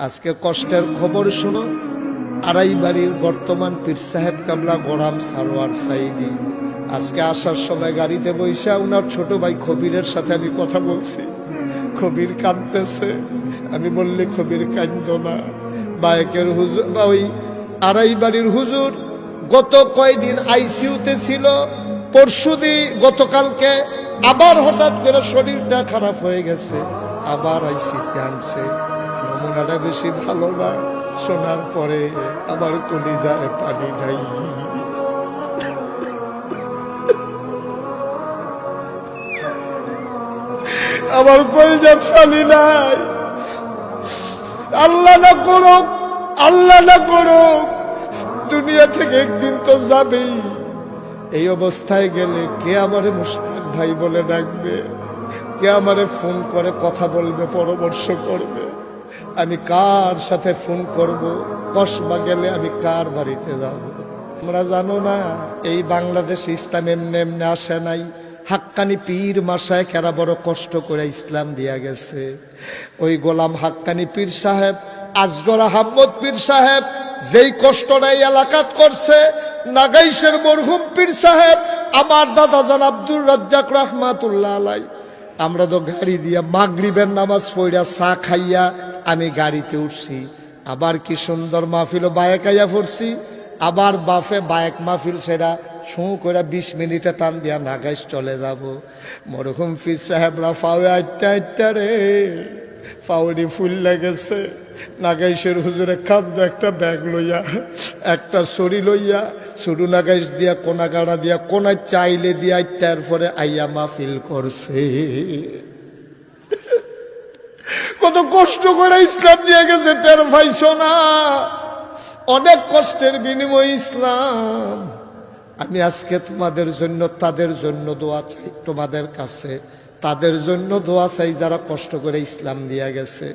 আজকে কষ্টের খবর শুনো। আড়াই বাড়ির বর্তমান পীর সাহেব কাবলা গোলাম সারোয়ার সাইদি আজকে আসার সময় গাড়িতে বৈশা উনার ছোট ভাই খবিরের সাথে আমি কথা বলছি। খবির কাঁদতেছে। আমি বললি খবির কাঁদো না, বায়েকের হুজুর বা ওই আড়াই বাড়ির হুজুর গত কয়দিন আইসিইউতে ছিল, গতকালকে আবার হঠাৎ করে শরীরটা খারাপ হয়ে গেছে, আবার আইসিইউতে আনছে। নমুনাটা বেশি ভালো না, শোনার পরে আবার কলিজায় পানি নাই। আমার কলিজায় পানি নাই। আল্লাহ না করুক, আল্লাহ না করুক, দুনিয়া থেকে একদিন তো যাবেই। এই অবস্থায় গেলে কে আমারে মুশতাক ভাই বলে ডাকবে, কে আমারে ফোন করে কথা বলবে, পরামর্শ করবে? আমি কার সাথে ফোন করব? কসবা গেলে আমি কার বাড়িতে যাব? তোমরা জানো না এই বাংলাদেশে ইসলাম এমনি এমনি আসে নাই। হাক্কানি পীর মাশায়েখ এরা বড় কষ্ট করে ইসলাম দিয়া গেছে। ওই গোলাম হাক্কানি পীর সাহেব, আসগর আহমদ পীর সাহেব যেই কষ্টটা এই এলাকাত করছে, নাগাইশের মরহুম পীর সাহেব আমার দাদা জান আব্দুর রাজ্জাক রহমাতুল্লাহ আলাই, আমরা তো গাড়ি দিয়া মাগরিবের নামাজ পড়া চা খাইয়া আমি গাড়িতে উঠছি। আবার কি সুন্দর মাহফিল বায়েক আইয়া পড়ছি। আবার বাফে বায়েক মাহফিল সেটা শু করে 20 মিনিটে টান দিয়া নাগাইশ চলে যাব। মরহুম পীর সাহেবরা ফাওয়ে আটটা আটটা রে, ফাউডি ফুল লেগেছে। নাগাইশের হুজুরে খাদ্য একটা ব্যাগ লইয়া, একটা ছড়ি লইয়া, শুরু নাগাইশ দিয়া কোনা গাড়া দিয়া কোনায় চাইলে দিয়া আটটার পরে আইয়া মাহফিল করছে। কত কষ্ট করে ইসলাম নিয়ে গেছে, টের পাইছো না? অনেক কষ্টের বিনিময় ইসলাম। আমি আজকে তোমাদের জন্য, তাদের জন্য দোয়া চাই তোমাদের কাছে, তাদের জন্য দোয়া চাই যারা কষ্ট করে ইসলাম দিয়ে গেছে।